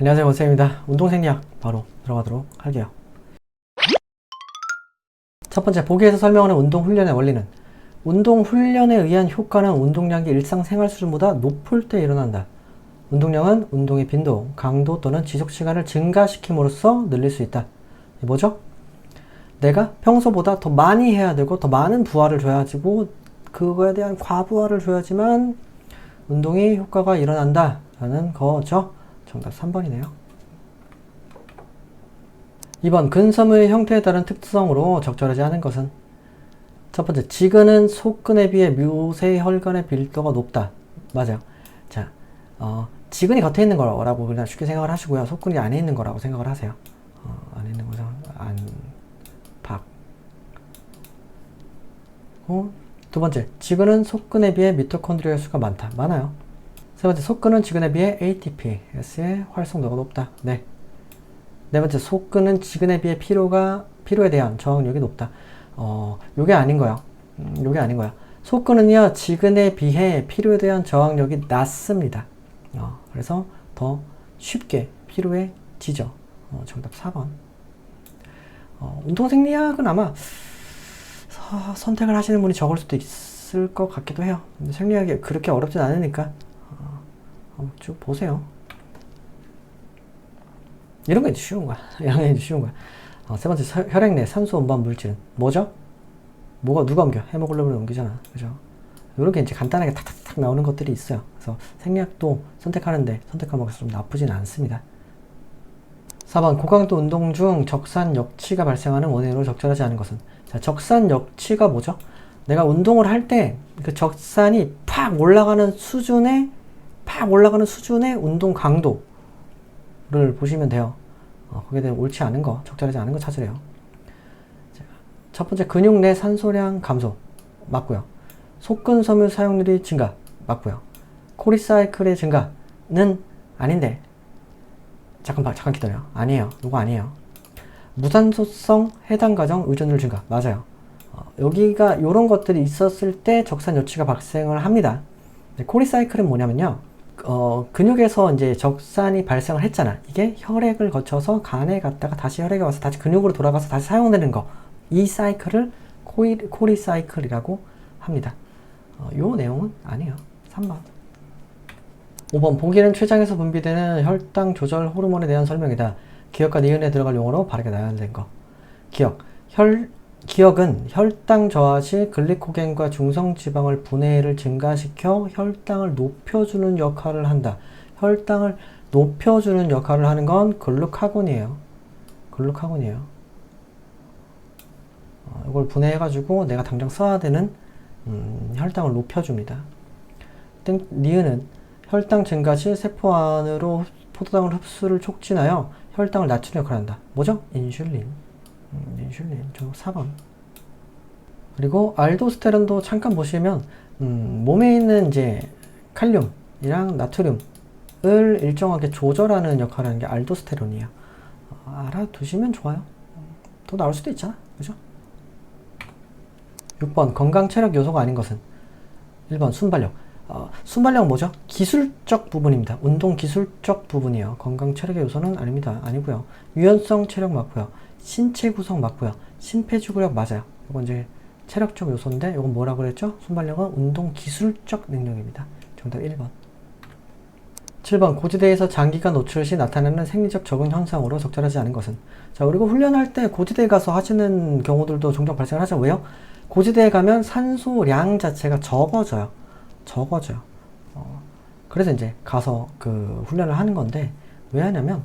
안녕하세요, 원쌤입니다. 운동생리학 바로 들어가도록 할게요. 첫 번째, 보기에서 설명하는 운동훈련의 원리는 운동훈련에 의한 효과는 운동량이 일상생활 수준보다 높을 때 일어난다. 운동량은 운동의 빈도, 강도 또는 지속시간을 증가시킴으로써 늘릴 수 있다. 이게 뭐죠? 내가 평소보다 더 많이 해야 되고 더 많은 부하를 줘야지고 그거에 대한 과부하를 줘야지만 운동이 효과가 일어난다 라는 거죠. 정답 3번이네요. 2번, 근섬유의 형태에 따른 특성으로 적절하지 않은 것은? 첫 번째, 지근은 속근에 비해 묘쇄혈관의 밀도가 높다. 맞아요. 자, 지근이 겉에 있는 거라고 그냥 쉽게 생각을 하시고요. 속근이 안에 있는 거라고 생각을 하세요. 안에 있는 거죠. 두 번째, 지근은 속근에 비해 미토콘드리아 수가 많다. 많아요. 세 번째, 속근은 지근에 비해 ATPS의 활성도가 높다. 네. 네 번째, 속근은 지근에 비해 피로에 대한 저항력이 높다. 요게 아닌 거야. 요게 아닌 거야. 속근은요, 지근에 비해 피로에 대한 저항력이 낮습니다. 그래서 더 쉽게 피로에 지죠. 정답 4번. 운동생리학은 아마 선택을 하시는 분이 적을 수도 있을 것 같기도 해요. 근데 생리학이 그렇게 어렵진 않으니까 한번 쭉 보세요. 이런 게 이제 쉬운 거야. 이런 게 이제 쉬운 거야. 세 번째, 혈액 내 산소 운반 물질은 뭐죠? 누가 옮겨? 헤모글로빈을 옮기잖아. 그죠? 이렇게 이제 간단하게 탁탁탁 나오는 것들이 있어요. 그래서 생리학도 선택할 과목에서 좀 나쁘진 않습니다. 4번, 고강도 운동 중 적산 역치가 발생하는 원인으로 적절하지 않은 것은? 자, 적산 역치가 뭐죠? 내가 운동을 할 때 그 적산이 팍 올라가는 수준의 운동 강도를 보시면 돼요. 거기에 대해 옳지 않은 거, 적절하지 않은 거 찾으래요. 자, 첫 번째, 근육 내 산소량 감소. 맞고요. 속근섬유 사용률이 증가. 맞고요. 코리사이클의 증가는 아닌데. 잠깐 기다려요. 아니에요. 이거 아니에요. 무산소성 해당 과정 의존율 증가. 맞아요. 여기가 요런 것들이 있었을 때 적산 여치가 발생을 합니다. 코리사이클은 뭐냐면요. 근육에서 이제 적산이 발생을 했잖아. 이게 혈액을 거쳐서 간에 갔다가 다시 혈액에 와서 다시 근육으로 돌아가서 다시 사용되는 거. 이 사이클을 코리사이클이라고 합니다. 요 내용은 아니에요. 3번. 5번, 보기는 췌장에서 분비되는 혈당 조절 호르몬에 대한 설명이다. 기억과 니은에 들어갈 용어로 바르게 나열된 거. 기억은 혈당 저하 시 글리코겐과 중성지방을 분해를 증가시켜 혈당을 높여주는 역할을 한다. 혈당을 높여주는 역할을 하는 건 글루카곤이에요. 이걸 분해해가지고 내가 당장 써야 되는 혈당을 높여줍니다. 니은은 혈당 증가 시 세포 안으로 포도당을 흡수를 촉진하여 혈당을 낮추는 역할을 한다. 뭐죠? 인슐린. 저 4번. 그리고 알도스테론도 잠깐 보시면 몸에 있는 이제 칼륨이랑 나트륨을 일정하게 조절하는 역할을 하는 게 알도스테론이에요. 알아두시면 좋아요. 더 나올 수도 있잖아. 그죠? 6번, 건강 체력 요소가 아닌 것은? 1번, 순발력. 순발력은 뭐죠? 기술적 부분입니다. 운동 기술적 부분이에요. 건강 체력의 요소는 아니고요. 유연성 체력 맞고요. 신체 구성 맞고요. 심폐지구력 맞아요. 이건 이제 체력적 요소인데 이건 뭐라고 그랬죠? 순발력은 운동 기술적 능력입니다. 정답 1번. 7번, 고지대에서 장기간 노출 시 나타나는 생리적 적응 현상으로 적절하지 않은 것은? 자, 그리고 훈련할 때 고지대에 가서 하시는 경우들도 종종 발생을 하죠. 왜요? 고지대에 가면 산소량 자체가 적어져요. 그래서 이제 가서 그 훈련을 하는 건데, 왜 하냐면,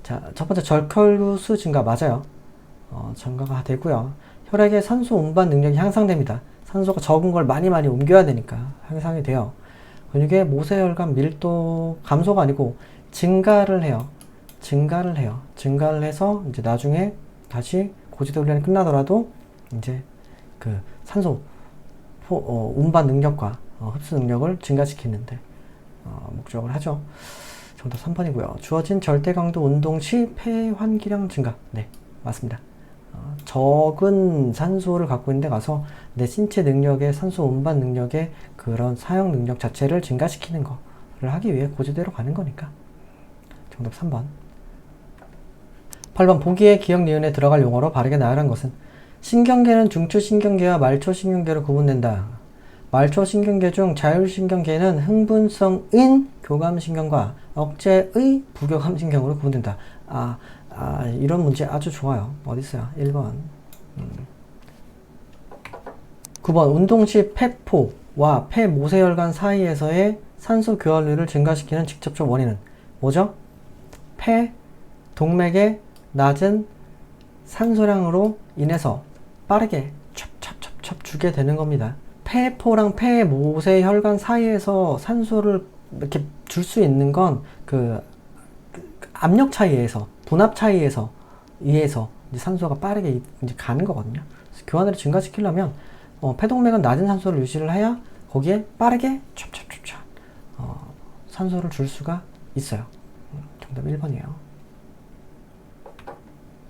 자, 첫 번째, 절혈구수 증가 맞아요. 증가가 되고요. 혈액의 산소 운반 능력이 향상됩니다. 산소가 적은 걸 많이 옮겨야 되니까 향상이 돼요. 근육의 모세혈관 밀도 감소가 아니고 증가를 해요. 증가를 해서 이제 나중에 다시 고지대 훈련이 끝나더라도 이제 그 산소 운반 능력과 흡수 능력을 증가시키는데 목적을 하죠. 정답 3번이고요. 주어진 절대 강도 운동 시 폐환기량 증가. 네, 맞습니다. 적은 산소를 갖고 있는데 가서 내 신체 능력의 산소 운반 능력의 그런 사용 능력 자체를 증가시키는 거를 하기 위해 고지대로 가는 거니까. 정답 3번. 8번 보기에 기억 니은에 들어갈 용어로 바르게 나열한 것은 신경계는 중추신경계와 말초신경계로 구분된다. 말초신경계 중 자율신경계는 흥분성인 교감신경과 억제의 부교감신경으로 구분된다. 이런 문제 아주 좋아요. 어디 있어요? 1번. 9번 운동 시 폐포와 폐모세혈관 사이에서의 산소 교환율을 증가시키는 직접적 원인은 뭐죠? 동맥의 낮은 산소량으로 인해서 빠르게 찹찹찹찹 주게 되는 겁니다. 폐포랑 폐모세혈관 사이에서 산소를 이렇게 줄 수 있는 건 그 압력 차이에서, 분압 차이에서 의해서 이제 산소가 빠르게 이제 가는 거거든요. 그래서 교환을 증가시키려면 폐동맥은 낮은 산소를 유지를 해야 거기에 빠르게 찹찹찹찹 산소를 줄 수가 있어요. 정답 1번이에요.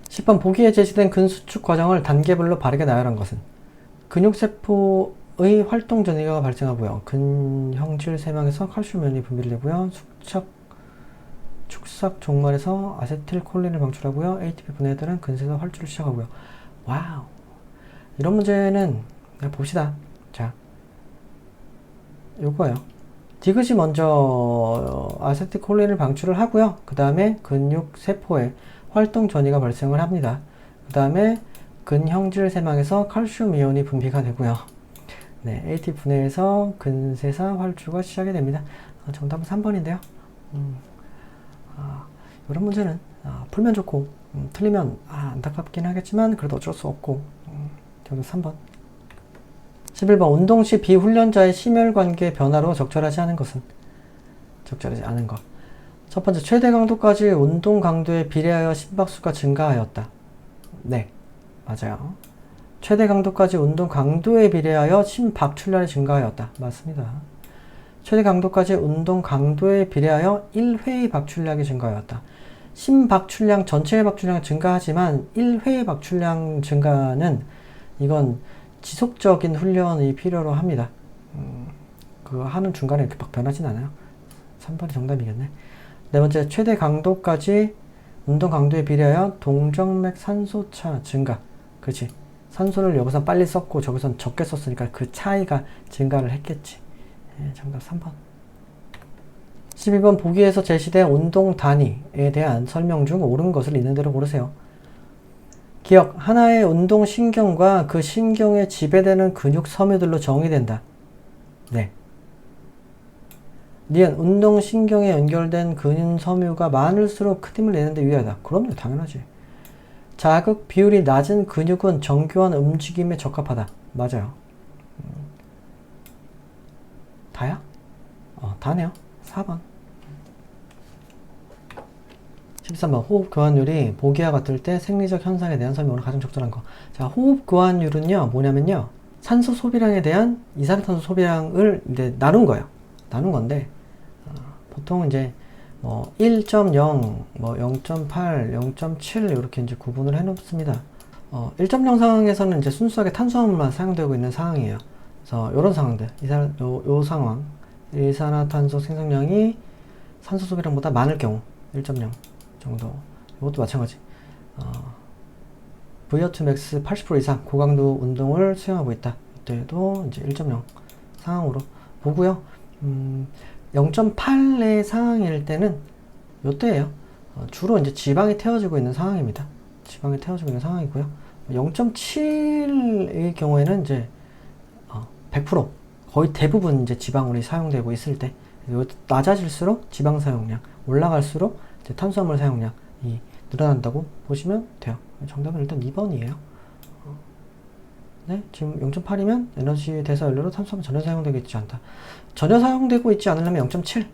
10번 보기에 제시된 근수축 과정을 단계별로 바르게 나열한 것은 근육세포의 활동 전이가 발생하고요. 근형질 세망에서 칼슘 ion이 분비를 되고요. 축삭 종말에서 아세틸콜린을 방출하고요. ATP 분해들은 근세에서 활주를 시작하고요. 와우. 이런 문제는 봅시다. 자, 요거예요. 디귿이 먼저 아세틸콜린을 방출을 하고요. 그 다음에 근육세포에 활동 전이가 발생을 합니다. 그 다음에 근형질 세망에서 칼슘 이온이 분비가 되고요. 네, AT 분해에서 근세사 활주가 시작이 됩니다. 정답은 3번인데요. 이런 문제는 풀면 좋고 틀리면 안타깝긴 하겠지만 그래도 어쩔 수 없고 정답 3번. 11번 운동 시 비훈련자의 심혈관계 변화로 적절하지 않은 것은 적절하지 않은 것. 첫 번째, 최대 강도까지 운동 강도에 비례하여 심박수가 증가하였다. 네, 맞아요. 최대 강도까지 운동 강도에 비례하여 심박출량이 증가하였다. 맞습니다. 최대 강도까지 운동 강도에 비례하여 1회의 박출량이 증가하였다. 심박출량 전체의 박출량은 증가하지만 1회의 박출량 증가는 이건 지속적인 훈련이 필요로 합니다. 그거 하는 중간에 이렇게 막 변하진 않아요. 3번이 정답이겠네. 네 번째, 최대 강도까지 운동 강도에 비례하여 동정맥 산소차 증가. 그치. 산소를 여기선 빨리 썼고 저기선 적게 썼으니까 그 차이가 증가를 했겠지. 네, 정답 3번. 12번 보기에서 제시된 운동 단위에 대한 설명 중 옳은 것을 있는 대로 고르세요. 기억, 하나의 운동 신경과 그 신경에 지배되는 근육 섬유들로 정의된다. 네. 니은, 운동 신경에 연결된 근육 섬유가 많을수록 큰 힘을 내는 데 유리하다. 그럼요, 당연하지. 자극 비율이 낮은 근육은 정교한 움직임에 적합하다. 맞아요. 다야? 다네요. 4번. 13번 호흡 교환율이 보기와 같을 때 생리적 현상에 대한 설명으로 가장 적절한 거. 자, 호흡 교환율은요, 뭐냐면요, 산소 소비량에 대한 이산화탄소 소비량을 이제 나눈 거예요. 나눈 건데, 보통 이제 1.0, 0.8, 0.7 이렇게 이제 구분을 해 놓습니다. 1.0 상황에서는 이제 순수하게 탄수화물만 사용되고 있는 상황이에요. 그래서 이런 상황들, 요 상황, 이산화탄소 생성량이 산소 소비량보다 많을 경우 1.0 정도. 이것도 마찬가지. VO2 max 80% 이상 고강도 운동을 수행하고 있다. 이때도 이제 1.0 상황으로 보고요. 0.8의 상황일 때는 요때예요. 주로 이제 지방이 태워지고 있는 상황입니다. 지방이 태워지고 있는 상황이고요. 0.7의 경우에는 이제 100% 거의 대부분 이제 지방울이 사용되고 있을 때, 낮아질수록 지방 사용량, 올라갈수록 이제 탄수화물 사용량이 늘어난다고 보시면 돼요. 정답은 일단 2번이에요. 네, 지금 0.8이면 에너지 대사 연료로 탄수화물 전혀 사용되고 있지 않다. 전혀 사용되고 있지 않으려면 0.7.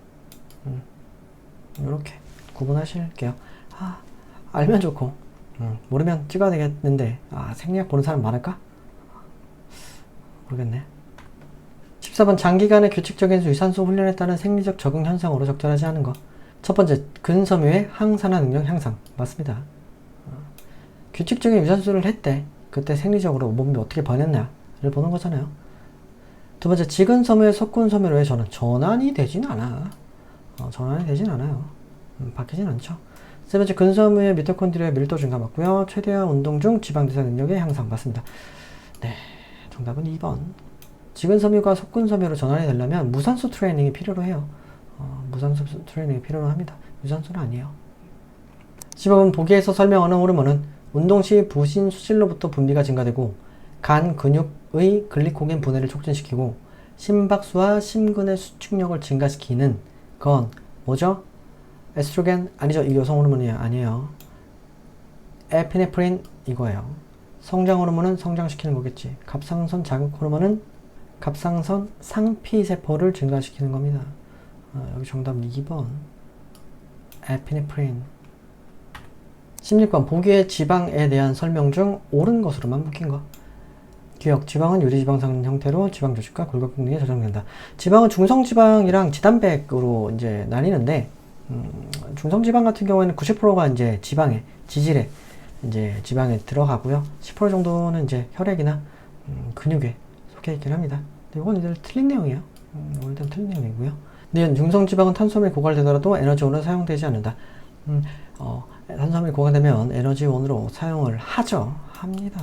이렇게 구분하실게요. 알면 좋고, 모르면 찍어야 되겠는데, 생리학 보는 사람 많을까? 모르겠네. 14번 장기간의 규칙적인 유산소 훈련에 따른 생리적 적응 현상으로 적절하지 않은 것. 첫 번째, 근섬유의 항산화 능력 향상. 맞습니다. 규칙적인 유산소를 했대. 그때 생리적으로 몸이 어떻게 변했냐를 보는 거잖아요. 두 번째, 지근섬유의 석군섬유로의 전환. 전환이 되진 않아. 전환이 되진 않아요. 바뀌진 않죠. 세 번째, 근섬유의 미토콘드리아 밀도 증가 맞고요. 최대한 운동 중 지방 대사 능력의 향상 맞습니다. 네, 정답은 2번. 지근섬유가 속근섬유로 전환이 되려면 무산소 트레이닝이 필요로 해요. 무산소 트레이닝이 필요로 합니다. 유산소는 아니에요. 15번, 보기에서 설명하는 호르몬은 운동 시 부신 수질로부터 분비가 증가되고 간 근육의 글리코겐 분해를 촉진시키고 심박수와 심근의 수축력을 증가시키는 건 뭐죠? 에스트로겐 아니죠. 이 여성 호르몬이 아니에요. 에피네프린 이거예요. 성장 호르몬은 성장시키는 거겠지. 갑상선 자극 호르몬은 갑상선 상피세포를 증가시키는 겁니다. 여기 정답 2번 에피네프린. 16번, 보기의 지방에 대한 설명 중 옳은 것으로만 묶인 거. 기억, 지방은 유리지방산 형태로 지방 조직과 골격 기능에 저장된다. 지방은 중성지방이랑 지단백으로 이제 나뉘는데, 중성지방 같은 경우에는 90%가 이제 지방에, 지질에, 이제 지방에 들어가고요. 10% 정도는 이제 혈액이나 근육에 속해 있긴 합니다. 근데 이건 이제 틀린 내용이에요. 일단 틀린 내용이고요. 근데 중성지방은 탄수화물이 고갈되더라도 에너지원으로 사용되지 않는다. 탄수화물이 고갈되면 에너지원으로 사용을 합니다.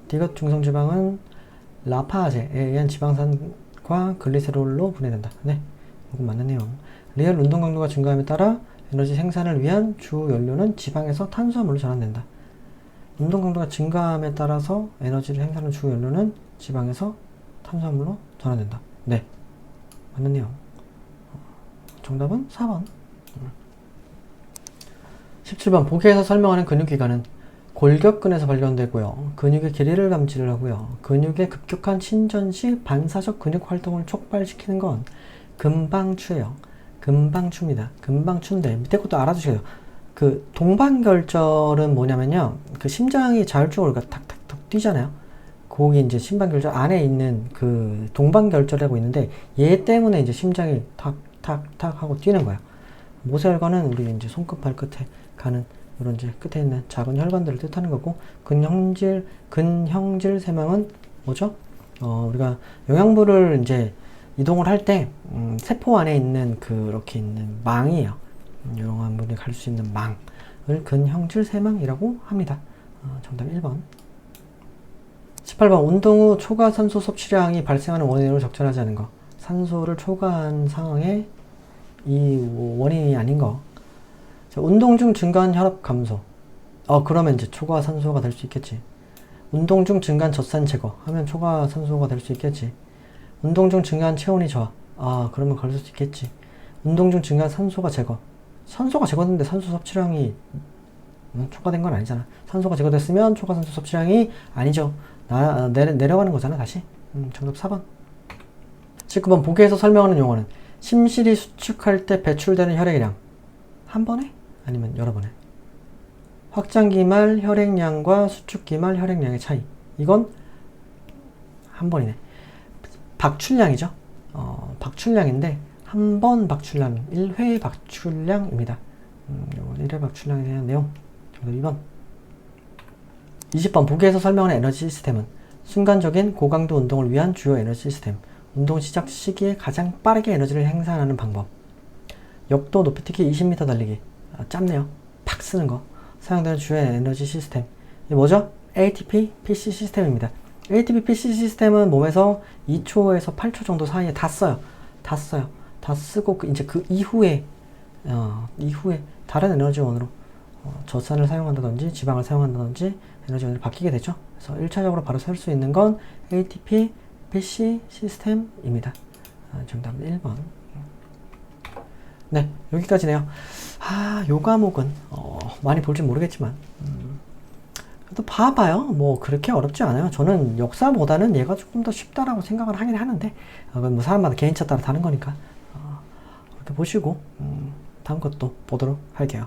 디귿 중성지방은 라파제에 의한 지방산과 글리세롤로 분해된다. 네, 이건 맞는 내용. 리얼 운동 강도가 증가함에 따라 에너지 생산을 위한 주 연료는 지방에서 탄수화물로 전환된다. 운동 강도가 증가함에 따라서 에너지를 생산하는 주 연료는 지방에서 탄수화물로 전환된다. 네, 맞는 내용. 정답은 4번. 17번, 보기에서 설명하는 근육기관은 골격근에서 발견되고요. 근육의 길이를 감지를 하고요. 근육의 급격한 신전 시 반사적 근육 활동을 촉발시키는 건 금방추예요. 금방추입니다. 금방추인데 밑에 것도 알아두셔야 돼요. 그 동반결절은 뭐냐면요. 그 심장이 자율적으로 탁탁탁 뛰잖아요. 거기 이제 심방결절 안에 있는 그 동반결절이라고 있는데 얘 때문에 이제 심장이 탁탁탁 하고 뛰는 거예요. 모세혈관은 우리 이제 손끝 발끝에 가는 이런 이제 끝에 있는 작은 혈관들을 뜻하는 거고, 근형질 세망은 뭐죠? 우리가 영양분을 이제 이동을 할 때 세포 안에 있는 그렇게 있는 망이에요. 영양분이 갈 수 있는 망을 근형질 세망이라고 합니다. 정답 1번. 18번, 운동 후 초과 산소 섭취량이 발생하는 원인으로 적절하지 않은 거. 산소를 초과한 상황에 이 원인이 아닌 거. 자, 운동 중 증가한 혈압 감소. 그러면 이제 초과 산소가 될 수 있겠지. 운동 중 증가한 젖산 제거 하면 초과 산소가 될 수 있겠지. 운동 중 증가한 체온이 저하. 그러면 그럴 수 있겠지. 운동 중 증가한 산소가 제거. 산소가 제거됐는데 산소 섭취량이 초과된 건 아니잖아. 산소가 제거됐으면 초과 산소 섭취량이 아니죠. 내려가는 거잖아, 다시. 정답 4번. 19번, 보기에서 설명하는 용어는 심실이 수축할 때 배출되는 혈액량. 한 번에? 아니면 여러 번에? 확장기 말 혈액량과 수축기 말 혈액량의 차이. 이건 한 번이네. 박출량이죠. 박출량인데 한 번 박출량, 1회 박출량입니다. 이건 1회 박출량에 대한 내용. 정답 2번. 20번, 보기에서 설명하는 에너지 시스템은 순간적인 고강도 운동을 위한 주요 에너지 시스템. 운동 시작 시기에 가장 빠르게 에너지를 생산하는 방법. 역도 높이뛰기 20m 달리기. 짧네요. 팍 쓰는 거. 사용되는 주요 에너지 시스템. 이게 뭐죠? ATP PC 시스템입니다. ATP PC 시스템은 몸에서 2초에서 8초 정도 사이에 다 써요. 다 쓰고 이제 그 이후에 다른 에너지원으로 젖산을 사용한다든지 지방을 사용한다든지 에너지원이 바뀌게 되죠. 그래서 1차적으로 바로 쓸 수 있는 건 ATP PC 시스템입니다. 정답은 1번. 네, 여기까지네요. 요 과목은 많이 볼진 모르겠지만 또 봐봐요. 뭐 그렇게 어렵지 않아요. 저는 역사보다는 얘가 조금 더 쉽다라고 생각을 하긴 하는데 뭐 사람마다 개인차 따라 다른 거니까 그렇게 보시고 다음 것도 보도록 할게요.